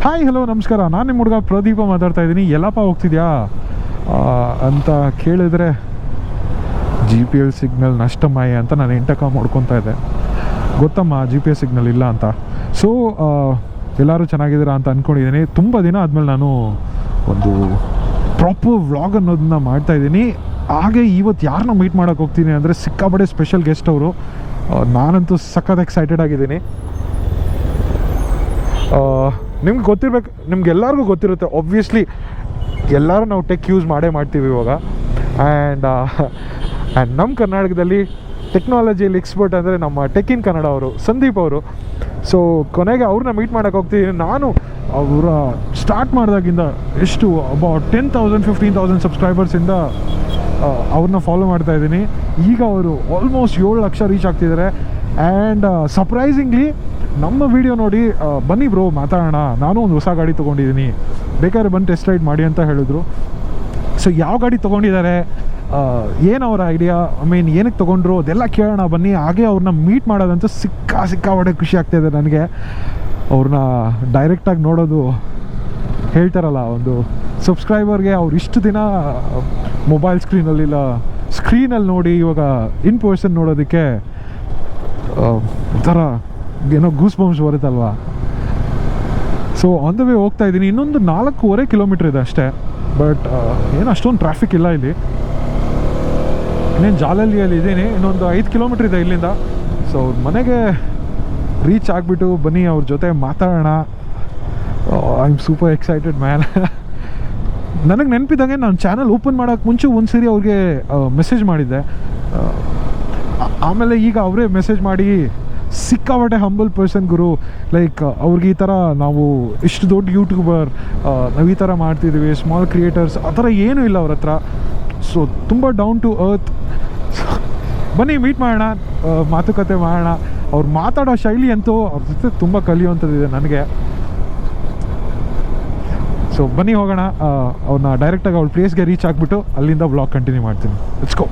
Hi hello ನಮಸ್ಕಾರ, ನಾನು ನಿಮ್ಮ ಹುಡುಗ ಪ್ರದೀಪ ಮಾತಾಡ್ತಾ ಇದ್ದೀನಿ. ಎಲ್ಲಪ್ಪ ಹೋಗ್ತಿದ್ಯಾ ಅಂತ ಕೇಳಿದರೆ GPS ಸಿಗ್ನಲ್ ನಷ್ಟಮಾಯ ಅಂತ ನಾನು ಇಂಟರ್ಕಾಮ್ ಮಾಡ್ಕೊತಾ ಇದ್ದೆ. ಗೊತ್ತಮ್ಮ GPS ಸಿಗ್ನಲ್ ಇಲ್ಲ ಅಂತ. ಸೊ ಎಲ್ಲರೂ ಚೆನ್ನಾಗಿದ್ದೀರಾ ಅಂತ ಅಂದ್ಕೊಂಡಿದ್ದೀನಿ. ತುಂಬ ದಿನ ಆದಮೇಲೆ ನಾನು ಒಂದು ಪ್ರಾಪರ್ ವ್ಲಾಗ್ ಅನ್ನೋದನ್ನ ಮಾಡ್ತಾಯಿದ್ದೀನಿ. ಹಾಗೆ ಇವತ್ತು ಯಾರನ್ನ ಮೀಟ್ ಮಾಡೋಕ್ಕೆ ಹೋಗ್ತೀನಿ ಅಂದರೆ ಸಿಕ್ಕಾಪಟ್ಟೆ ಸ್ಪೆಷಲ್ ಗೆಸ್ಟ್ ಅವರು. ನಾನಂತೂ ಸಖತ್ ಎಕ್ಸೈಟೆಡ್ ಆಗಿದ್ದೀನಿ. ನಿಮ್ಗೆ ಗೊತ್ತಿರಬೇಕು, ನಿಮ್ಗೆಲ್ಲರಿಗೂ ಗೊತ್ತಿರುತ್ತೆ ಆಬ್ವಿಯಸ್ಲಿ. ಎಲ್ಲರೂ ನಾವು ಟೆಕ್ ಯೂಸ್ ಮಾಡ್ತೀವಿ ಇವಾಗ. ಆ್ಯಂಡ್ ನಮ್ಮ ಕರ್ನಾಟಕದಲ್ಲಿ ಟೆಕ್ನಾಲಜಿಯಲ್ಲಿ ಎಕ್ಸ್ಪರ್ಟ್ ಅಂದರೆ ನಮ್ಮ ಟೆಕ್ ಇನ್ ಕನ್ನಡ ಅವರು ಸಂದೀಪ್ ಅವರು. ಸೊ ಕೊನೆಗೆ ಅವ್ರನ್ನ ಮೀಟ್ ಮಾಡೋಕ್ಕೆ ಹೋಗ್ತೀನಿ. ನಾನು ಅವರ ಸ್ಟಾರ್ಟ್ ಮಾಡಿದಾಗಿಂದ ಎಷ್ಟು ಅಬೌಟ್ 10,000 15,000 ಸಬ್ಸ್ಕ್ರೈಬರ್ಸಿಂದ ಅವ್ರನ್ನ ಫಾಲೋ ಮಾಡ್ತಾಯಿದ್ದೀನಿ. ಈಗ ಅವರು ಆಲ್ಮೋಸ್ಟ್ 7 ಲಕ್ಷ ರೀಚ್ ಆಗ್ತಿದ್ದಾರೆ. ಆ್ಯಂಡ್ ಸರ್ಪ್ರೈಸಿಂಗ್ಲಿ ನಮ್ಮ ವಿಡಿಯೋ ನೋಡಿ ಬನ್ನಿ ಬ್ರೋ ಮಾತಾಡೋಣ, ನಾನು ಒಂದು ಹೊಸ ಗಾಡಿ ತೊಗೊಂಡಿದ್ದೀನಿ, ಬೇಕಾದ್ರೆ ಬಂದು ಟೆಸ್ಟ್ ರೈಡ್ ಮಾಡಿ ಅಂತ ಹೇಳಿದ್ರು. ಸೊ ಯಾವ ಗಾಡಿ ತೊಗೊಂಡಿದ್ದಾರೆ, ಏನು ಅವರ ಐಡಿಯಾ, ಏನಕ್ಕೆ ತೊಗೊಂಡ್ರು ಅದೆಲ್ಲ ಕೇಳೋಣ ಬನ್ನಿ. ಹಾಗೆ ಅವ್ರನ್ನ ಮೀಟ್ ಮಾಡೋದಂತೂ ಸಿಕ್ಕಾಪಟ್ಟೆ ಖುಷಿ ಆಗ್ತಾಯಿದೆ ನನಗೆ. ಅವ್ರನ್ನ ಡೈರೆಕ್ಟಾಗಿ ನೋಡೋದು, ಹೇಳ್ತಾರಲ್ಲ ಒಂದು ಸಬ್ಸ್ಕ್ರೈಬರ್ಗೆ ಅವ್ರು ಇಷ್ಟು ದಿನ ಮೊಬೈಲ್ ಸ್ಕ್ರೀನಲ್ಲಿ ನೋಡಿ ಇವಾಗ ಇನ್ ಪರ್ಸನ್ ನೋಡೋದಕ್ಕೆ ಒಂಥರ ಏನೋ ಗೂಸ್ ಬಂಪ್ಸ್ ಬರುತ್ತಲ್ವ. ಸೊ ಆನ್ ದ ವೇ ಹೋಗ್ತಾ ಇದ್ದೀನಿ. ಇನ್ನೊಂದು 4.5 ಕಿಲೋಮೀಟ್ರ್ ಇದೆ ಅಷ್ಟೇ. ಬಟ್ ಏನು ಅಷ್ಟೊಂದು ಟ್ರಾಫಿಕ್ ಇಲ್ಲ ಇಲ್ಲಿ. ಇನ್ನೇನು ಜಾಲಹಳ್ಳಿಯಲ್ಲಿ ಇದ್ದೀನಿ, ಇನ್ನೊಂದು 5 ಕಿಲೋಮೀಟ್ರ್ ಇದೆ ಇಲ್ಲಿಂದ. ಸೊ ಮನೆಗೆ ರೀಚ್ ಆಗಿಬಿಟ್ಟು ಬನ್ನಿ ಅವ್ರ ಜೊತೆ ಮಾತಾಡೋಣ. I am super excited man. ನನಗೆ ನೆನಪಿದ್ದಂಗೆ ನಾನು ಚಾನಲ್ ಓಪನ್ ಮಾಡೋಕ್ಕೆ ಮುಂಚೆ ಒಂದು ಸರಿ ಅವ್ರಿಗೆ ಮೆಸೇಜ್ ಮಾಡಿದ್ದೆ. ಆಮೇಲೆ ಈಗ ಅವರೇ ಮೆಸೇಜ್ ಮಾಡಿ ಸಿಕ್ಕಾಪಟ್ಟೆ ಹಂಬಲ್ ಪರ್ಸನ್ ಗುರು, ಲೈಕ್ ಅವ್ರಿಗೆ ಈ ಥರ ನಾವು ಇಷ್ಟು ದೊಡ್ಡ ಯೂಟ್ಯೂಬರ್, ನಾವು ಈ ಥರ ಮಾಡ್ತಿದ್ದೀವಿ, ಸ್ಮಾಲ್ ಕ್ರಿಯೇಟರ್ಸ್ ಆ ಥರ ಏನೂ ಇಲ್ಲ ಅವ್ರ ಹತ್ರ. ಸೊ ತುಂಬ ಡೌನ್ ಟು ಅರ್ತ್. ಬನ್ನಿ ಮೀಟ್ ಮಾಡೋಣ, ಮಾತುಕತೆ ಮಾಡೋಣ. ಅವ್ರು ಮಾತಾಡೋ ಶೈಲಿ ಅಂತೂ ಅವ್ರ ಜೊತೆ ತುಂಬ ಕಲಿಯುವಂಥದ್ದಿದೆ ನನಗೆ. ಸೊ ಬನ್ನಿ ಹೋಗೋಣ. ಅವ್ರನ್ನ ಡೈರೆಕ್ಟಾಗಿ ಅವ್ರ ಪ್ಲೇಸ್ಗೆ ರೀಚ್ ಆಗಿಬಿಟ್ಟು ಅಲ್ಲಿಂದ ವ್ಲಾಗ್ ಕಂಟಿನ್ಯೂ ಮಾಡ್ತೀನಿ. Let's go.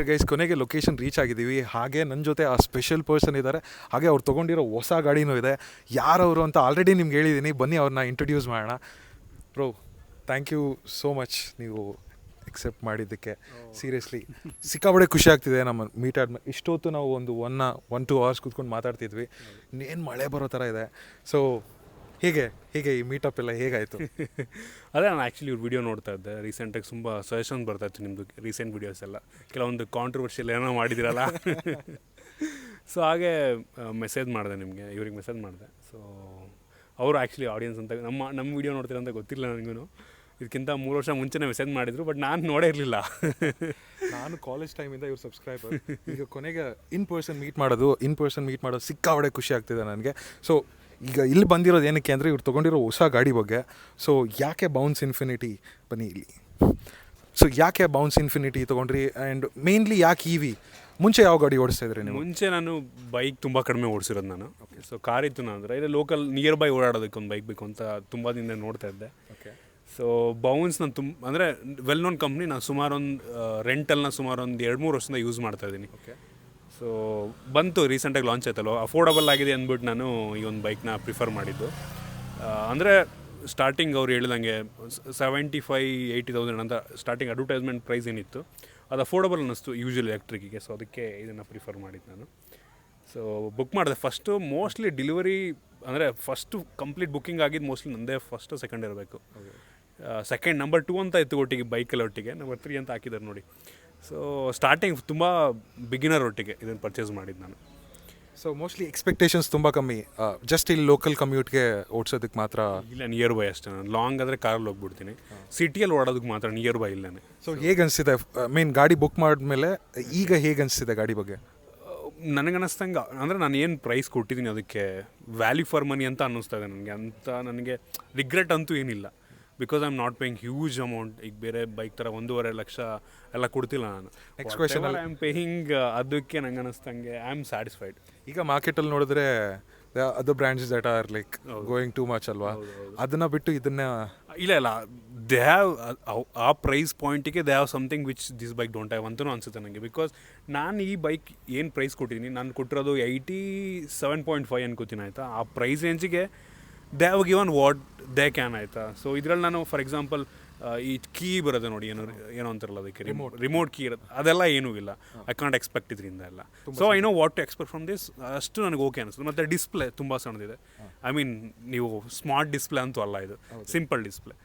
ಗೈಸ್, ಕೊನೆಗೆ ಲೊಕೇಶನ್ ರೀಚ್ ಆಗಿದ್ದೀವಿ. ಹಾಗೆ ನನ್ನ ಜೊತೆ ಆ ಸ್ಪೆಷಲ್ ಪರ್ಸನ್ ಇದ್ದಾರೆ. ಹಾಗೆ ಅವ್ರು ತೊಗೊಂಡಿರೋ ಹೊಸ ಗಾಡಿನೂ ಇದೆ. ಯಾರವರು ಅಂತ ಆಲ್ರೆಡಿ ನಿಮ್ಗೆ ಹೇಳಿದ್ದೀನಿ. ಬನ್ನಿ ಅವ್ರನ್ನ ಇಂಟ್ರೊಡ್ಯೂಸ್ ಮಾಡೋಣ. Bro, thank you so much ನೀವು ಎಕ್ಸೆಪ್ಟ್ ಮಾಡಿದ್ದಕ್ಕೆ. ಸೀರಿಯಸ್ಲಿ ಸಿಕ್ಕಾಪಟ್ಟೆ ಖುಷಿ ಆಗ್ತಿದೆ. ನಮ್ಮ ಮೀಟ್ ಆದ್ಮೇಲೆ ಇಷ್ಟೊತ್ತು ನಾವು ಒಂದು 1-2 ಅವರ್ಸ್ ಕೂತ್ಕೊಂಡು ಮಾತಾಡ್ತಿದ್ವಿ. ಇನ್ನೇನು ಮಳೆ ಬರೋ ಥರ ಇದೆ. ಸೊ ಹೇಗೆ ಈ ಮೀಟಪ್ ಎಲ್ಲ ಹೇಗಾಯಿತು? ಅದೇ ನಾನು ಆ್ಯಕ್ಚುಲಿ ಇವ್ರು ವೀಡಿಯೋ ನೋಡ್ತಾ ಇದ್ದೆ. ರೀಸೆಂಟಾಗಿ ತುಂಬ ಸಜೆಷನ್ ಬರ್ತಾಯಿತ್ತು ನಿಮ್ಮದು ರೀಸೆಂಟ್ ವೀಡಿಯೋಸ್ ಎಲ್ಲ. ಕೆಲವೊಂದು ಕಾಂಟ್ರವರ್ಷಿಯಲ್ ಏನೋ ಮಾಡಿದಿರಲ್ಲ. ಸೊ ಹಾಗೆ ಮೆಸೇಜ್ ಮಾಡಿದೆ ನಿಮಗೆ, ಇವ್ರಿಗೆ ಮೆಸೇಜ್ ಮಾಡಿದೆ. ಸೊ ಅವರು ಆ್ಯಕ್ಚುಲಿ ಆಡಿಯನ್ಸ್ ಅಂತ ನಮ್ಮ ವೀಡಿಯೋ ನೋಡ್ತೀರ ಅಂತ ಗೊತ್ತಿಲ್ಲ ನನಗೂ. ಇದಕ್ಕಿಂತ 3 ವರ್ಷ ಮುಂಚೆನೇ ಮೆಸೇಜ್ ಮಾಡಿದ್ರು, ಬಟ್ ನಾನು ನೋಡೇ ಇರಲಿಲ್ಲ. ನಾನು ಕಾಲೇಜ್ ಟೈಮಿಂದ ಇವ್ರು ಸಬ್ಸ್ಕ್ರೈಬರ್. ಈಗ ಕೊನೆಗೆ ಇನ್ ಪರ್ಸನ್ ಮೀಟ್ ಮಾಡೋದು ಸಿಕ್ಕಾಪಟ್ಟೆ ಖುಷಿ ಆಗ್ತಿದೆ ನನಗೆ. ಸೊ ಈಗ ಇಲ್ಲಿ ಬಂದಿರೋದು ಏನಕ್ಕೆ ಅಂದರೆ ಇವ್ರು ತೊಗೊಂಡಿರೋ ಹೊಸ ಗಾಡಿ ಬಗ್ಗೆ. ಸೊ ಯಾಕೆ ಬೌನ್ಸ್ ಇನ್ಫಿನಿಟಿ, ಬನ್ನಿ ಇಲ್ಲಿ. ಸೊ ಯಾಕೆ ಬೌನ್ಸ್ ಇನ್ಫಿನಿಟಿ ತೊಗೊಂಡ್ರಿ, ಆ್ಯಂಡ್ ಮೇನ್ಲಿ ಯಾಕೆ ಇವಿ? ಮುಂಚೆ ಯಾವ ಗಾಡಿ ಓಡಿಸ್ತಾ ಇದ್ರಿ ನೀವು? ಮುಂಚೆ ನಾನು ಬೈಕ್ ತುಂಬ ಕಡಿಮೆ ಓಡಿಸಿರೋದು ನಾನು. ಓಕೆ. ಸೊ ಕಾರ್ ಇತ್ತು ನಾನು, ಅಂದರೆ ಇಲ್ಲಿ ಲೋಕಲ್ ನಿಯರ್ ಬೈ ಓಡಾಡೋದಕ್ಕೆ ಒಂದು ಬೈಕ್ ಬೇಕು ಅಂತ ತುಂಬ ದಿನ ನೋಡ್ತಾ ಇದ್ದೆ. ಓಕೆ. ಸೊ ಬೌನ್ಸ್ ನಾನು ಅಂದರೆ ವೆಲ್ ನೋನ್ ಕಂಪ್ನಿ. ನಾನು ಸುಮಾರು ಒಂದು ರೆಂಟಲ್ನ ಸುಮಾರು ಒಂದು 2-3 ವರ್ಷದಿಂದ ಯೂಸ್ ಮಾಡ್ತಾಯಿದ್ದೀನಿ. ಓಕೆ. ಸೊ ಬಂತು, ರೀಸೆಂಟಾಗಿ ಲಾಂಚ್ ಆಯ್ತಲ್ಲ, ಅಫೋರ್ಡಬಲ್ ಆಗಿದೆ ಅಂದ್ಬಿಟ್ಟು ನಾನು ಈ ಒಂದು ಬೈಕ್ನ ಪ್ರಿಫರ್ ಮಾಡಿದ್ದು. ಅಂದರೆ ಸ್ಟಾರ್ಟಿಂಗ್ ಅವ್ರು ಹೇಳಿದಂಗೆ 75,000-80,000 ಅಂತ ಸ್ಟಾರ್ಟಿಂಗ್ ಅಡ್ವರ್ಟೈಸ್ಮೆಂಟ್ ಪ್ರೈಸ್ ಏನಿತ್ತು, ಅದು ಅಫೋರ್ಡಬಲ್ ಅನ್ನಿಸ್ತು ಯೂಶ್ವಲ್ ಎಲೆಕ್ಟ್ರಿಕ್ಕಿಗೆ. ಸೊ ಅದಕ್ಕೆ ಇದನ್ನು ಪ್ರಿಫರ್ ಮಾಡಿದ್ದು ನಾನು. ಸೊ ಬುಕ್ ಮಾಡಿದೆ. ಫಸ್ಟು ಮೋಸ್ಟ್ಲಿ ಡೆಲಿವರಿ ಅಂದರೆ ಫಸ್ಟು ಕಂಪ್ಲೀಟ್ ಬುಕ್ಕಿಂಗ್ ಆಗಿದ್ದು ಮೋಸ್ಟ್ಲಿ ನಂದೇ ಫಸ್ಟು ಸೆಕೆಂಡ್ ಇರಬೇಕು. ಸೆಕೆಂಡ್ ನಂಬರ್ 2 ಅಂತ ಇತ್ತು ಒಟ್ಟಿಗೆ, ಬೈಕಲ್ಲಿ ಒಟ್ಟಿಗೆ ನಂಬರ್ 3 ಅಂತ ಹಾಕಿದ್ದಾರೆ ನೋಡಿ. ಸೊ ಸ್ಟಾರ್ಟಿಂಗ್ ತುಂಬ ಬಿಗಿನರ್ ಒಟ್ಟಿಗೆ ಇದನ್ನು ಪರ್ಚೇಸ್ ಮಾಡಿದ್ದು ನಾನು. ಸೊ ಮೋಸ್ಟ್ಲಿ ಎಕ್ಸ್ಪೆಕ್ಟೇಷನ್ಸ್ ತುಂಬ ಕಮ್ಮಿ, ಜಸ್ಟ್ ಇಲ್ಲಿ ಲೋಕಲ್ ಕಮ್ಯೂಟ್ಗೆ ಓಡಿಸೋದಕ್ಕೆ ಮಾತ್ರ? ಇಲ್ಲ, ನಿಯರ್ ಬೈ ಅಷ್ಟೇ. ನಾನು ಲಾಂಗ್ ಆದರೆ ಕಾರಲ್ಲಿ ಹೋಗ್ಬಿಡ್ತೀನಿ, ಸಿಟಿಯಲ್ಲಿ ಓಡೋದಕ್ಕೆ ಮಾತ್ರ ನಿಯರ್ ಬೈ ಇಲ್ಲೇ. ಸೊ ಹೇಗೆ ಅನಿಸ್ತಿದೆ ಗಾಡಿ ಬುಕ್ ಮಾಡಿದ್ಮೇಲೆ ಈಗ ಹೇಗೆ ಅನಿಸ್ತಿದೆ ಗಾಡಿ ಬಗ್ಗೆ? ನನಗನ್ನಿಸ್ತಂಗೆ ಅಂದರೆ ನಾನು ಏನು ಪ್ರೈಸ್ ಕೊಟ್ಟಿದ್ದೀನಿ ಅದಕ್ಕೆ ವ್ಯಾಲ್ಯೂ ಫಾರ್ ಮನಿ ಅಂತ ಅನ್ನಿಸ್ತಾ ಇದೆ ನನಗೆ ರಿಗ್ರೆಟ್ ಅಂತೂ ಏನಿಲ್ಲ. Because I am not paying huge amount. ಈಗ ಬೇರೆ ಬೈಕ್ ಥರ 1.5 ಲಕ್ಷ ಎಲ್ಲ ಕೊಡ್ತಿಲ್ಲ ನಾನು. Next question, I am paying ಅದಕ್ಕೆ ನಂಗೆ ಅನ್ನಿಸ್ತಂಗೆ ಐ ಆಮ್ ಸ್ಯಾಟಿಸ್ಫೈಡ್. ಈಗ ಮಾರ್ಕೆಟಲ್ಲಿ ನೋಡಿದ್ರೆ other brands that are like going too much ಅಲ್ವಾ? ಅದನ್ನು ಬಿಟ್ಟು ಇದನ್ನ ಇಲ್ಲ ದೇ ಹ್ಯಾವ್ ಆ ಪ್ರೈಸ್ ಪಾಯಿಂಟಿಗೆ they have something which this bike don't have ಅಂತಲೂ ಅನಿಸುತ್ತೆ ನನಗೆ. ಬಿಕಾಸ್ ನಾನು ಈ ಬೈಕ್ ಏನು ಪ್ರೈಸ್ ಕೊಟ್ಟಿದ್ದೀನಿ, ನಾನು ಕೊಟ್ಟಿರೋದು 87.5 ಅನ್ಕೋತೀನಿ ಆಯಿತಾ. ಆ ಪ್ರೈಸ್ ರೇಂಜಿಗೆ they have given what they can ಆಯಿತಾ. ಸೊ ಇದರಲ್ಲಿ ನಾನು ಫಾರ್ ಎಕ್ಸಾಂಪಲ್ ಈ ಕೀ ಬರುತ್ತೆ ನೋಡಿ, ಏನೋ ಅಂತಾರಲ್ಲ ಅದಕ್ಕೆ ರಿಮೋಟ್ ಕೀ ಇರುತ್ತೆ, ಅದೆಲ್ಲ ಏನೂ ಇಲ್ಲ. ಐ ಕಾಂಟ್ ಎಕ್ಸ್ಪೆಕ್ಟ್ ಇದರಿಂದ ಎಲ್ಲ. So I know what to expect from this, ಅಷ್ಟು ನನಗೆ ಓಕೆ ಅನಿಸ್ತದೆ. ಮತ್ತು ಡಿಸ್ಪ್ಲೇ ತುಂಬ ಸಣ್ಣದಿದೆ. ಐ ಮೀನ್ ನೀವು ಸ್ಮಾರ್ಟ್ ಡಿಸ್ಪ್ಲೇ ಅಂತೂ ಅಲ್ಲ, ಇದು ಸಿಂಪಲ್ ಡಿಸ್ಪ್ಲೇ.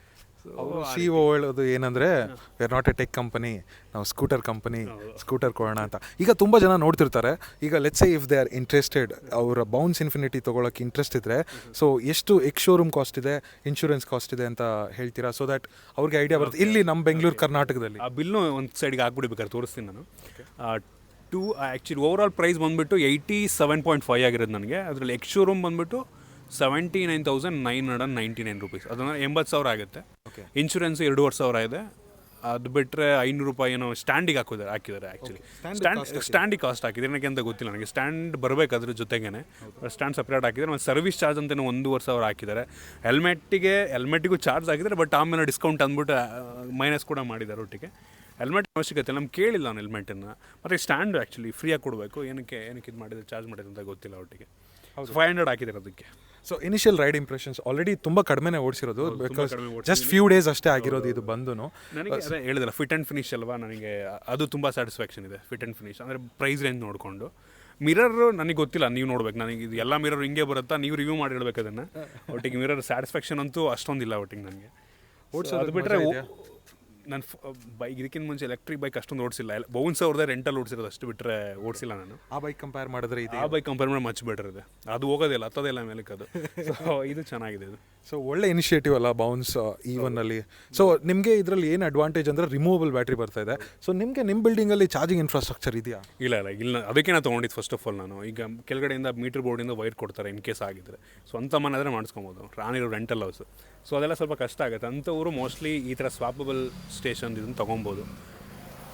CEO ಹೇಳೋದು ಏನಂದರೆ we are not A tech company, ನಾವು ಸ್ಕೂಟರ್ ಕಂಪನಿ, ಸ್ಕೂಟರ್ ಕೊಡೋಣ ಅಂತ. ಈಗ ತುಂಬ ಜನ ನೋಡ್ತಿರ್ತಾರೆ. ಈಗ let's say if they are interested, ಅವರ ಬೌನ್ಸ್ ಇನ್ಫಿನಿಟಿ ತೊಗೊಳಕ್ಕೆ ಇಂಟ್ರೆಸ್ಟ್ ಇದ್ದರೆ, ಸೊ ಎಷ್ಟು ಶೋರೂಮ್ ಕಾಸ್ಟ್ ಇದೆ, ಇನ್ಶೂರೆನ್ಸ್ ಕಾಸ್ಟ್ ಇದೆ ಅಂತ ಹೇಳ್ತೀರಾ, ಸೊ ದ್ಯಾಟ್ ಅವ್ರಿಗೆ ಐಡಿಯಾ ಬರುತ್ತೆ ಇಲ್ಲಿ ನಮ್ಮ ಬೆಂಗಳೂರು ಕರ್ನಾಟಕದಲ್ಲಿ. ಆ ಬಿಲ್ನು ಒಂದು ಸೈಡ್ಗೆ ಹಾಕ್ಬಿಡ್ಬೇಕಾದ್ರೆ ತೋರಿಸ್ತೀನಿ ನಾನು. ಆ್ಯಕ್ಚುಲಿ ಓವರ್ ಆಲ್ ಪ್ರೈಸ್ ಬಂದುಬಿಟ್ಟು 87.5 ಆಗಿರೋದು ನನಗೆ. ಅದರಲ್ಲಿ ಶೋರೂಮ್ ಬಂದುಬಿಟ್ಟು 79,999 ರೂಪೀಸ್, ಅದನ್ನು 80,000 ಆಗುತ್ತೆ. ಇನ್ಶೂರೆನ್ಸ್ 2,500 ಇದೆ. ಅದು ಬಿಟ್ಟರೆ 500 ರೂಪಾಯಿ ಏನೋ ಸ್ಟ್ಯಾಂಡಿಗೆ ಹಾಕಿದ್ದಾರೆ ಆ್ಯಕ್ಚುಲಿ. ಸ್ಟ್ಯಾಂಡಿಗೆ ಕಾಸ್ಟ್ ಹಾಕಿದ್ರೆ ಏನಕ್ಕೆ ಅಂತ ಗೊತ್ತಿಲ್ಲ ನನಗೆ. ಸ್ಟ್ಯಾಂಡ್ ಬರಬೇಕು ಅದ್ರ ಜೊತೆಗೇ, ಸ್ಟ್ಯಾಂಡ್ ಸಪ್ರೇಟ್ ಹಾಕಿದ್ದಾರೆ. ಮತ್ತು ಸರ್ವಿಸ್ ಚಾರ್ಜ್ ಅಂತ 1,500 ಹಾಕಿದ್ದಾರೆ. ಹೆಲ್ಮೆಟ್ಟಿಗೂ ಚಾರ್ಜ್ ಹಾಕಿದ್ದಾರೆ, ಬಟ್ ಆಮೇಲೆ ಡಿಸ್ಕೌಂಟ್ ಅಂದ್ಬಿಟ್ಟು ಮೈನಸ್ ಕೂಡ ಮಾಡಿದ್ದಾರೆ ಒಟ್ಟಿಗೆ. ಹೆಲ್ಮೆಟ್ ಅವಶ್ಯಕತೆ ನಮ್ಗೆ ಕೇಳಿಲ್ಲ ನಾನು ಹೆಲ್ಮೆಟನ್ನು. ಮತ್ತು ಸ್ಟ್ಯಾಂಡ್ ಆ್ಯಕ್ಚುಲಿ ಫ್ರೀಯಾಗಿ ಕೊಡಬೇಕು. ಏನಕ್ಕೆ ಇದು ಮಾಡಿದ್ರೆ ಚಾರ್ಜ್ ಮಾಡಿದ್ರೆ ಅಂತ ಗೊತ್ತಿಲ್ಲ ಒಟ್ಟಿಗೆ. 500 ಹಾಕಿದ್ದಾರೆ ಅದಕ್ಕೆ. So initial ride impressions already ತುಂಬ ಕಡಿಮೆನೇ ಓಡಿಸಿರೋದು, ಬಿಕಾಸ್ ಜಸ್ಟ್ ಫ್ಯೂ ಡೇಸ್ ಅಷ್ಟೇ ಆಗಿರೋದು ಇದು ಬಂದು. ನನಗೆ ಅದೇ ಹೇಳಿದಲ್ಲ, ಫಿಟ್ ಆ್ಯಂಡ್ ಫಿನಿಶ್ ಅಲ್ವಾ, ನನಗೆ ಅದು ತುಂಬ ಸ್ಯಾಟಿಸ್ಫ್ಯಾಕ್ಷನ್ ಇದೆ. ಫಿಟ್ ಆ್ಯಂಡ್ ಫಿನಿಶ್ ಅಂದರೆ ಪ್ರೈಸ್ ರೇಂಜ್ ನೋಡಿಕೊಂಡು. ಮಿರರ್ ನನಗೆ ಗೊತ್ತಿಲ್ಲ, ನೀವು ನೋಡ್ಬೇಕು. ನನಗೆ ಇದು ಎಲ್ಲ ಮಿರರ್ ಹಿಂಗೆ ಬರುತ್ತಾ, ನೀವು ರಿವ್ಯೂ ಮಾಡಿ ಹೇಳ್ಬೇಕು ಅದನ್ನು. ಒಟ್ಟಿಗೆ ಮಿರರ್ ಸ್ಯಾಟಿಸ್ಫ್ಯಾಕ್ಷನ್ ಅಂತೂ ಅಷ್ಟೊಂದಿಲ್ಲ ಒಟ್ಟಿಗೆ ನನಗೆ. ಅದು ಬಿಟ್ಟರೆ ನಾನು ಬೈಕ್ ಇದಕ್ಕಿಂತ ಮುಂಚೆ ಎಲೆಕ್ಟ್ರಿಕ್ ಬೈಕ್ ಅಷ್ಟೊಂದು ಓಡಿಸಿಲ್ಲ. ಬೌನ್ಸ್ ಅವ್ರದ್ದೇ ರೆಂಟಲ್ ಓಡಿಸಿರೋದು, ಅಷ್ಟು ಬಿಟ್ಟರೆ ಓಡಿಸಿಲ್ಲ ನಾನು. ಆ ಬೈಕ್ ಕಂಪೇರ್ ಮಾಡಿದ್ರೆ ಇದೆ, ಆ ಬೈಕ್ ಕಂಪೇರ್ ಮಾಡಿ ಮಚ್ ಬೆಟರ್ ಇದೆ. ಅದು ಹೋಗೋದಿಲ್ಲ, ಹತ್ತೋದಿಲ್ಲ ಮೇಲಕ್ಕೆ ಅದು. ಸೊ ಇದು ಚೆನ್ನಾಗಿದೆ ಇದು. ಸೊ ಒಳ್ಳೆ ಇನಿಷಿಯೇಟಿವ್ ಅಲ್ಲ ಬೌನ್ಸ್ ಈವನ್ನಲ್ಲಿ. ಸೊ ನಿಮಗೆ ಇದರಲ್ಲಿ ಏನು ಅಡ್ವಾಂಟೇಜ್ ಅಂದರೆ ರಿಮೂವಬಲ್ ಬ್ಯಾಟ್ರಿ ಬರ್ತಾ ಇದೆ. ಸೊ ನಿಮಗೆ ನಿಮ್ಮ ಬಿಲ್ಡಿಂಗಲ್ಲಿ ಚಾರ್ಜಿಂಗ್ ಇನ್ಫ್ರಾಸ್ಟ್ರಕ್ಚರ್ ಇದೆಯಾ? ಇಲ್ಲ ಅದಕ್ಕೆ ನಾನು ತೊಗೊಂಡಿದ್ದು ಫಸ್ಟ್ ಆಫ್ ಆಲ್. ನಾನು ಈಗ ಕೆಳಗಡೆಯಿಂದ ಮೀಟರ್ ಬೋರ್ಡಿಂದ ವೈರ್ ಕೊಡ್ತಾರೆ ಇನ್ ಕೇಸ್ ಆಗಿದ್ರೆ. ಸ್ವಂತ ಮನೆ ಆದರೆ ಮಾಡಿಸ್ಕೊಬೋದು, ರಾನಿರೋ ರೆಂಟಲ್ ಹೌಸ್. ಸೊ ಅದೆಲ್ಲ ಸ್ವಲ್ಪ ಕಷ್ಟ ಆಗುತ್ತೆ. ಅಂಥವರು ಮೋಸ್ಟ್ಲಿ ಈ ಥರ ಸ್ವಾಪಬಲ್ ಸ್ಟೇಷನ್ ಇದನ್ನು ತೊಗೊಬೋದು.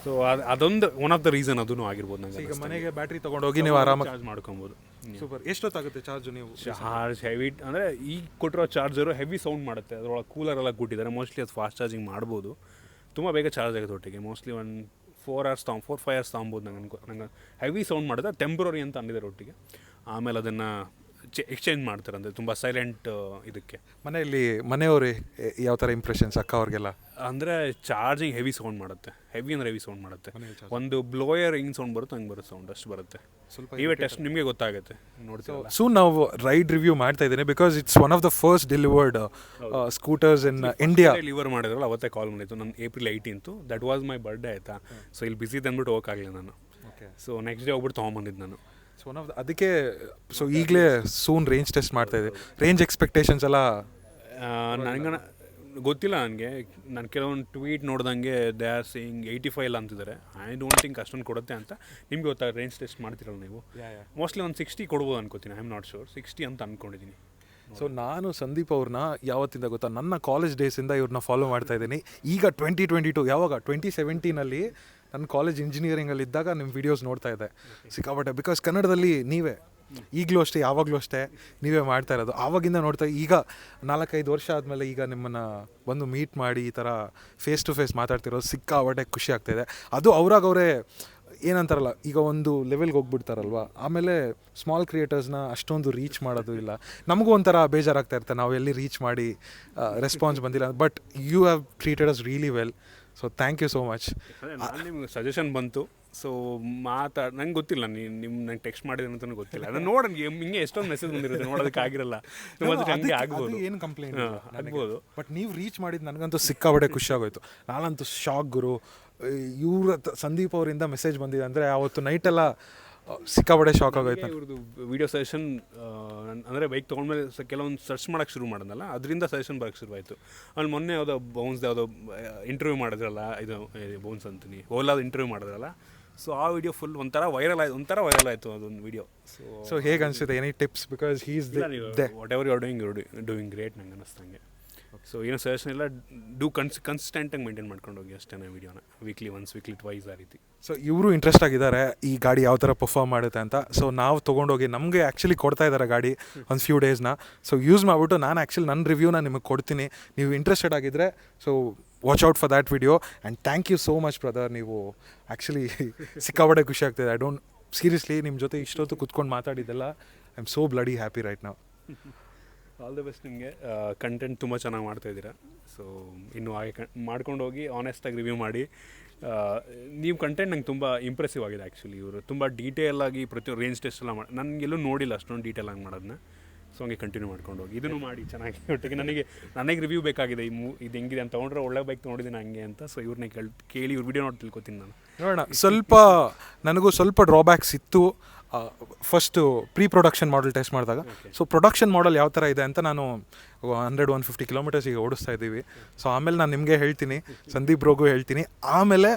ಸೊ ಅದೊಂದು ಒನ್ ಆಫ್ ದ ರೀಸನ್ ಅದೂ ಆಗಿರ್ಬೋದು ನನಗೆ. ಈಗ ಮನೆಗೆ ಬ್ಯಾಟ್ರಿ ತೊಗೊಂಡೋಗಿ ನೀವು ಆರಾಮಾಗಿ ಚಾರ್ಜ್ ಮಾಡ್ಕೊಬೋದು. ಸೂಪರ್. ಎಷ್ಟೊತ್ತಾಗುತ್ತೆ ಚಾರ್ಜು? ನೀವು ಚಾರ್ಜ್ ಹೆವಿ ಅಂದರೆ ಈಗ ಕೊಟ್ಟಿರೋ ಚಾರ್ಜರು ಹೆವಿ ಸೌಂಡ್ ಮಾಡುತ್ತೆ. ಅದರೊಳಗೆ ಕೂಲರೆಲ್ಲ ಕೊಟ್ಟಿದ್ದಾರೆ. ಮೋಸ್ಟ್ಲಿ ಅದು ಫಾಸ್ಟ್ ಚಾರ್ಜಿಂಗ್ ಮಾಡ್ಬೋದು, ತುಂಬ ಬೇಗ ಚಾರ್ಜ್ ಆಗುತ್ತೆ ಒಟ್ಟಿಗೆ. ಮೋಸ್ಟ್ಲಿ 4-5 ಅವರ್ಸ್ ತೊಗೊಬೋದು. ನಂಗೆ ಹೆವಿ ಸೌಂಡ್ ಮಾಡುತ್ತೆ. ಟೆಂಪ್ರರಿ ಅಂತ ಅಂದಿದ್ದಾರೆ ಒಟ್ಟಿಗೆ. ಆಮೇಲೆ ಅದನ್ನು ಎಕ್ಸ್ಚೇಂಜ್ ಮಾಡ್ತಾರೆ, ಅಂದರೆ ತುಂಬ ಸೈಲೆಂಟ್ ಇದಕ್ಕೆ. ಮನೆಯವರು ಯಾವ ಥರ ಇಂಪ್ರೆಷನ್ಸ್ ಅಕ್ಕ ಅವ್ರಿಗೆಲ್ಲ? ಅಂದರೆ ಚಾರ್ಜಿಂಗ್ ಹೆವಿ ಸೌಂಡ್ ಮಾಡುತ್ತೆ. ಹೆವಿ ಅಂದರೆ ಹೆವಿ ಸೌಂಡ್ ಮಾಡುತ್ತೆ. ಒಂದು ಬ್ಲೋಯರ್ ಹಿಂಗೆ ಸೌಂಡ್ ಬರುತ್ತೆ, ಹಂಗೆ ಬರುತ್ತೆ ಸೌಂಡ್, ಅಷ್ಟು ಬರುತ್ತೆ. ಸ್ವಲ್ಪ ನೀವೇ ಟೆಸ್ಟ್ ನಿಮಗೆ ಗೊತ್ತಾಗುತ್ತೆ, ನೋಡ್ತೀವಿ. ಸೂನ್ ನಾವು ರೈಡ್ ರಿವ್ಯೂ ಮಾಡ್ತಾ ಇದ್ದೀನಿ, because it's one of the first delivered scooters in India. Deliver ಮಾಡಿದ್ರಲ್ಲ ಅವತ್ತೇ ಕಾಲ್ ಮಾಡಿತ್ತು. ನನ್ನ April 18th, that was my birthday ಆಯಿತಾ. ಸೊ ಇಲ್ಲಿ ಬಿಸಿ ತಂದ್ಬಿಟ್ಟು ಹೋಗೋಕ್ಕಾಗಲಿಲ್ಲ ನಾನು. ಸೊ ನೆಕ್ಸ್ಟ್ ಡೇ ಹೋಗ್ಬಿಟ್ಟು ತೊಗೊಂಬಂದಿದ್ದು ನಾನು. ಸೊ ಒನ್ ಆಫ್ ಅದಕ್ಕೆ ಸೊ ಈಗಲೇ ಸೂನ್ ರೇಂಜ್ ಟೆಸ್ಟ್ ಮಾಡ್ತಾ ಇದ್ದೆ. ರೇಂಜ್ ಎಕ್ಸ್ಪೆಕ್ಟೇಷನ್ಸ್ ಎಲ್ಲ ನನಗೆ ಗೊತ್ತಿಲ್ಲ. ನಾನು ಕೆಲವೊಂದು ಟ್ವೀಟ್ ನೋಡ್ದಂಗೆ ದೇ ಆರ್ ಸೇಯಿಂಗ್ 85 ಇಲ್ಲ ಅಂತಿದ್ದಾರೆ. ಐ ಡೋಂಟ್ ಥಿಂಕ್ ಅಷ್ಟೊಂದು ಕೊಡುತ್ತೆ ಅಂತ. ನಿಮ್ಗೆ ಗೊತ್ತಾ ರೇಂಜ್ ಟೆಸ್ಟ್ ಮಾಡ್ತಿರಲ್ಲ ನೀವು? ಮೋಸ್ಟ್ಲಿ ಒಂದು 60 ಕೊಡ್ಬೋದು ಅನ್ಕೋತೀನಿ. I am not sure. 60 ಅಂತ ಅಂದ್ಕೊಂಡಿದ್ದೀನಿ. ಸೊ ನಾನು ಸಂದೀಪ್ ಅವ್ರನ್ನ ಯಾವತ್ತಿಂದ ಗೊತ್ತಾ, ನನ್ನ ಕಾಲೇಜ್ ಡೇಸಿಂದ ಇವ್ರನ್ನ ಫಾಲೋ ಮಾಡ್ತಾ ಇದ್ದೀನಿ. ಈಗ 2022 ಯಾವಾಗ 2017 ನನ್ನ ಕಾಲೇಜ್ ಇಂಜಿನಿಯರಿಂಗಲ್ಲಿ ಇದ್ದಾಗ ನಿಮ್ಮ ವೀಡಿಯೋಸ್ ನೋಡ್ತಾ ಇದ್ದೆ ಸಿಕ್ಕಾಪಟ್ಟೆ. ಬಿಕಾಸ್ ಕನ್ನಡದಲ್ಲಿ ನೀವೇ ಈಗಲೂ ಅಷ್ಟೇ, ಯಾವಾಗಲೂ ಅಷ್ಟೇ ನೀವೇ ಮಾಡ್ತಾ ಇರೋದು. ಆವಾಗಿಂದ ನೋಡ್ತಾ ಈಗ 4-5 ವರ್ಷ ಆದಮೇಲೆ ಈಗ ನಿಮ್ಮನ್ನು ಬಂದು ಮೀಟ್ ಮಾಡಿ ಈ ಥರ ಫೇಸ್ ಟು ಫೇಸ್ ಮಾತಾಡ್ತಿರೋದು ಸಿಕ್ಕಾಪಟ್ಟೆ ಖುಷಿ ಆಗ್ತಾಯಿದೆ. ಅದು ಅವರೇ ಏನಂತಾರಲ್ಲ, ಈಗ ಒಂದು ಲೆವೆಲ್ಗೆ ಹೋಗ್ಬಿಡ್ತಾರಲ್ವ, ಆಮೇಲೆ ಸ್ಮಾಲ್ ಕ್ರಿಯೇಟರ್ಸ್ನ ಅಷ್ಟೊಂದು ರೀಚ್ ಮಾಡೋದು ಇಲ್ಲ. ನಮಗೂ ಒಂಥರ ಬೇಜಾರಾಗ್ತಾ ಇರುತ್ತೆ, ನಾವು ಎಲ್ಲಿ ರೀಚ್ ಮಾಡಿ ರೆಸ್ಪಾನ್ಸ್ ಬಂದಿಲ್ಲ. But you have treated us really well. So thank you so much. ನಿಮ್ಗೆ ಸಜೆಷನ್ ಬಂತು. ಸೊ ನಂಗೆ ಗೊತ್ತಿಲ್ಲ, ನಂಗೆ ಟೆಕ್ಸ್ಟ್ ಮಾಡಿದೆ ಅಂತಲೂ ಗೊತ್ತಿಲ್ಲ. ಅದನ್ನು ನೋಡೋಣ, ಹಿಂಗೆ ಎಷ್ಟೊಂದು ಮೆಸೇಜ್ ಬಂದಿರುತ್ತೆ, ನೋಡೋದಕ್ಕಾಗಿರಲ್ಲ. ಹಂಗೆ ಆಗ್ಬೋದು, ಏನು ಕಂಪ್ಲೇಂಟ್ ಆಗ್ಬೋದು. ಬಟ್ ನೀವು ರೀಚ್ ಮಾಡಿದ್ದು ನನಗಂತೂ ಸಿಕ್ಕಾಪಟ್ಟೆ ಖುಷಿ ಆಗೋಯ್ತು. ನಾನಂತೂ ಶಾಕ್ ಗುರು. ಇವ್ರ ಸಂದೀಪ್ ಅವರಿಂದ ಮೆಸೇಜ್ ಬಂದಿದೆ ಅಂದರೆ ಅವತ್ತು ನೈಟೆಲ್ಲ ಸಿಕ್ಕಾಪಟ್ಟೆ ಶಾಕ್ ಆಗೋಯ್ತು. ಇವ್ರದ್ದು ವಿಡಿಯೋ ಸಜೆಷನ್ ಅಂದರೆ ಬೈಕ್ ತೊಗೊಂಡ್ಮೇಲೆ ಕೆಲವೊಂದು ಸರ್ಚ್ ಮಾಡೋಕ್ಕೆ ಶುರು ಮಾಡೋದಲ್ಲ, ಅದರಿಂದ ಸಜೆಷನ್ ಬರೋಕ್ಕೆ ಶುರುವಾಯಿತು. ಅಲ್ಲಿ ಮೊನ್ನೆ ಯಾವುದೋ ಯಾವುದೋ ಇಂಟರ್ವ್ಯೂ ಮಾಡಿದ್ರಲ್ಲ, ಇದು ಬೌನ್ಸ್ ಅಂತೀನಿ, ಓಲಾದ ಇಂಟರ್ವ್ಯೂ ಮಾಡಿದ್ರಲ್ಲ. ಸೊ ಆ ವಿಡಿಯೋ ಫುಲ್ ಒಂಥರ ವೈರಲ್ ಆಯಿತು ಅದೊಂದು ವಿಡಿಯೋ. ಸೊ ಹೇಗೆ ಅನಿಸುತ್ತೆ? Any tips? Because he is whatever you are doing great ನಂಗೆ ಅನ್ನಿಸ್ತಂಗೆ. ಸೊ ಏನೋ ಸಜೆಷನ್ ಇಲ್ಲ, ಕನ್ಸಿಸ್ಟೆಂಟಾಗಿ ಮೇಂಟೈನ್ ಮಾಡ್ಕೊಂಡು ಹೋಗಿ ಅಷ್ಟೇ ವೀಡಿಯೋನ. ವೀಕ್ಲಿ ಟ್ವೈಸ್ ಆ ರೀತಿ. ಸೊ ಇವರು ಇಂಟ್ರೆಸ್ಟ್ ಆಗಿದ್ದಾರೆ ಈ ಗಾಡಿ ಯಾವ ಥರ ಪರ್ಫಾರ್ಮ್ ಮಾಡುತ್ತೆ ಅಂತ. ಸೊ ನಾವು ತೊಗೊಂಡೋಗಿ ನಮಗೆ ಆ್ಯಕ್ಚುಲಿ ಕೊಡ್ತಾ ಇದ್ದಾರೆ ಗಾಡಿ ಒಂದು ಫ್ಯೂ ಡೇಸ್ನ. ಸೊ ಯೂಸ್ ಮಾಡಿಬಿಟ್ಟು ನಾನು ಆ್ಯಕ್ಚುಲಿ ನನ್ನ ರಿವ್ಯೂನ ನಿಮಗೆ ಕೊಡ್ತೀನಿ. ನೀವು ಇಂಟ್ರೆಸ್ಟೆಡ್ ಆಗಿದ್ದರೆ so watch out for that video. And thank you so much brother. ನೀವು ಆ್ಯಕ್ಚುಲಿ ಸಿಕ್ಕಾಪಟ್ಟೆ ಖುಷಿ ಆಗ್ತಿದೆ. ಐ ಡೋಂಟ್ ಸೀರಿಯಸ್ಲಿ ನಿಮ್ಮ ಜೊತೆ ಇಷ್ಟೊತ್ತು ಕುತ್ಕೊಂಡು ಮಾತಾಡಿದ್ದೆಲ್ಲ I am so bloody happy right ನಾವು. ಆಲ್ ದ ಬೆಸ್ಟ್ ನಿಮಗೆ. ಕಂಟೆಂಟ್ ತುಂಬ ಚೆನ್ನಾಗಿ ಮಾಡ್ತಾಯಿದ್ದೀರಾ. ಸೊ ಇನ್ನೂ ಹಾಗೆ ಮಾಡ್ಕೊಂಡು ಹೋಗಿ, ಆನೆಸ್ಟಾಗಿ ರಿವ್ಯೂ ಮಾಡಿ. ನೀವು ಕಂಟೆಂಟ್ ನಂಗೆ ತುಂಬ ಇಂಪ್ರೆಸಿವ್ ಆಗಿದೆ ಆ್ಯಕ್ಚುಲಿ. ಇವರು ತುಂಬ ಡೀಟೇಲಾಗಿ ಪ್ರತಿಯೊಂದು ರೇಂಜ್ ಟೆಸ್ಟ್ ಎಲ್ಲ ಮಾಡಿ ನನಗೆಲ್ಲೂ ನೋಡಿಲ್ಲ ಅಷ್ಟೊಂದು ಡೀಟೇಲಾಗಿ ಮಾಡೋದನ್ನ. ಸೊ ಹಂಗೆ ಕಂಟಿನ್ಯೂ ಮಾಡ್ಕೊಂಡು ಹೋಗಿ, ಇದನ್ನು ಮಾಡಿ ಚೆನ್ನಾಗಿ. ಒಟ್ಟಿಗೆ ನನಗೆ ರಿವ್ಯೂ ಬೇಕಾಗಿದೆ, ಇದು ಹೆಂಗಿದೆ ಅಂತ. ತೊಗೊಂಡ್ರೆ ಒಳ್ಳೆ ಬೈಕ್ ತೊಗೊಂಡಿದ್ದೀನಿ ಹಂಗೆ ಅಂತ. ಸೊ ಇವ್ರನ್ನೇ ಕೇಳಿ ಇವ್ರ ವಿಡಿಯೋ ನೋಡಿ ತಿಳ್ಕೊತೀನಿ ನಾನು. ನೋಡೋಣ, ನನಗೂ ಸ್ವಲ್ಪ ಡ್ರಾಬ್ಯಾಕ್ಸ್ ಇತ್ತು first pre production model test ಮಾಡಿದಾಗ. ಸೊ ಪ್ರೊಡಕ್ಷನ್ ಮಾಡೆಲ್ ಯಾವ ಥರ ಇದೆ ಅಂತ ನಾನು 100-150 ಕಿಲೋಮೀಟರ್ಸ್ ಈಗ ಓಡಿಸ್ತಾ ಇದ್ದೀವಿ. ಸೊ ಆಮೇಲೆ ನಾನು ನಿಮಗೆ ಹೇಳ್ತೀನಿ, ಸಂದೀಪ್ ಬ್ರೋಗೂ ಹೇಳ್ತೀನಿ. ಆಮೇಲೆ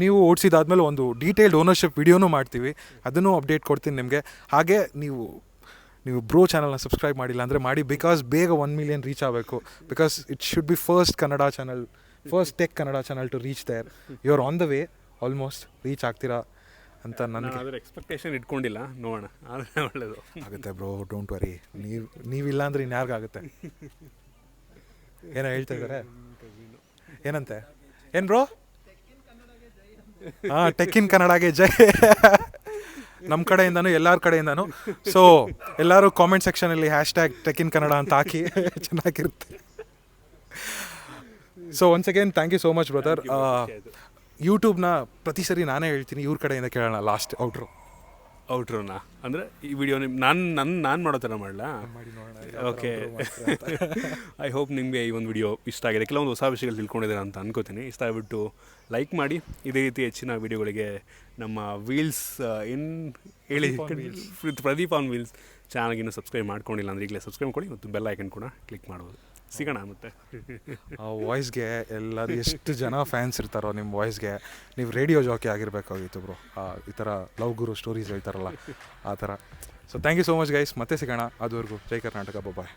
ನೀವು ಓಡಿಸಿದಾದ್ಮೇಲೆ ಒಂದು ಡೀಟೇಲ್ಡ್ ಓನರ್ಶಿಪ್ ವಿಡಿಯೋನೂ ಮಾಡ್ತೀವಿ, ಅದನ್ನು ಅಪ್ಡೇಟ್ ಕೊಡ್ತೀನಿ ನಿಮಗೆ. ಹಾಗೆ ನೀವು ಬ್ರೋ ಚಾನಲ್ನ ಸಬ್ಸ್ಕ್ರೈಬ್ ಮಾಡಿಲ್ಲ ಅಂದರೆ ಮಾಡಿ, ಬಿಕಾಸ್ ಬೇಗ 1 ಮಿಲಿಯನ್ ರೀಚ್ ಆಗಬೇಕು. Because it should be first tech Kannada channel to reach there. You are on the way, almost reach ಆಗ್ತೀರಾ ಅಂತ ನನಗೆ. ಅದರ ಎಕ್ಸ್ಪೆಕ್ಟೇಷನ್ ಇಟ್ಕೊಂಡಿಲ್ಲ, ನೋಡೋಣ, ಆದರೆ ಒಳ್ಳೆಯದು ಆಗುತ್ತೆ ಬ್ರೋ, ಡೋಂಟ್ ವರಿ. ನೀವಿಲ್ಲ ಅಂದರೆ ಇನ್ಯಾರಿಗಾಗುತ್ತೆ. ಏನೋ ಹೇಳ್ತಾ ಇದ್ದಾರೆ, ಏನಂತೆ, ಏನು ಬ್ರೋ? ಹಾಂ, ಟೆಕ್ ಇನ್ ಕನ್ನಡಗೆ ಜೈ. ನಮ್ಮ ಕಡೆಯಿಂದನೂ, ಎಲ್ಲರ ಕಡೆಯಿಂದನೂ. ಸೊ ಎಲ್ಲರೂ ಕಾಮೆಂಟ್ ಸೆಕ್ಷನಲ್ಲಿ #ಟೆಕ್ ಇನ್ ಕನ್ನಡ ಅಂತ ಹಾಕಿ, ಚೆನ್ನಾಗಿರುತ್ತೆ. So once again thank you so much brother. ಯೂಟ್ಯೂಬ್ನ ಪ್ರತಿ ಸರಿ ನಾನೇ ಹೇಳ್ತೀನಿ, ಇವ್ರ ಕಡೆಯಿಂದ ಕೇಳೋಣ ಲಾಸ್ಟ್ ಔಟ್ರೋನಾ ಅಂದರೆ ಈ ವಿಡಿಯೋ ನಾನು ಮಾಡೋ ಥರ ಮಾಡಲಾ? ಓಕೆ, ಐ ಹೋಪ್ ನಿಮಗೆ ಈ ಒಂದು ವಿಡಿಯೋ ಇಷ್ಟ ಆಗಿದೆ. ಕೆಲವೊಂದು ಹೊಸ ವಿಷಯಗಳು ತಿಳ್ಕೊಂಡಿದ್ದೀರಾ ಅಂತ ಅನ್ಕೋತೀನಿ. ಇಷ್ಟ ಆಗಿಬಿಟ್ಟು ಲೈಕ್ ಮಾಡಿ. ಇದೇ ರೀತಿ ಹೆಚ್ಚಿನ ವಿಡಿಯೋಗಳಿಗೆ ನಮ್ಮ ವೀಲ್ಸ್ ಹೇಳಿ ಪ್ರದೀಪ್ ಆನ್ ವೀಲ್ಸ್ ಚಾನಲ್ಗಿನ್ನೂ ಸಬ್ಸ್ಕ್ರೈಬ್ ಮಾಡ್ಕೊಂಡಿಲ್ಲ ಅಂದರೆ ಈಗಲೇ ಸಬ್ಸ್ಕ್ರೈಬ್ ಮಾಡಿ, ಮತ್ತು ಬೆಲ್ ಐಕನ್ ಕೂಡ ಕ್ಲಿಕ್ ಮಾಡ್ಬೋದು. ಸಿಗೋಣ ಮತ್ತೆ. ಆ ವಾಯ್ಸ್ಗೆ ಎಲ್ಲರೂ ಎಷ್ಟು ಜನ ಫ್ಯಾನ್ಸ್ ಇರ್ತಾರೋ ನಿಮ್ಮ ವಾಯ್ಸ್ಗೆ. ನೀವು ರೇಡಿಯೋ ಜಾಕಿ ಆಗಿರಬೇಕಾಗಿತ್ತು ಬ್ರೋ, ಈ ಥರ ಲವ್ ಗುರು ಸ್ಟೋರೀಸ್ ಹೇಳ್ತಾರಲ್ಲ ಆ ಥರ. So thank you so much guys, ಮತ್ತೆ ಸಿಗೋಣ. ಅದುವರೆಗೂ ಜೈ ಕರ್ನಾಟಕ, ಬಾಯ್.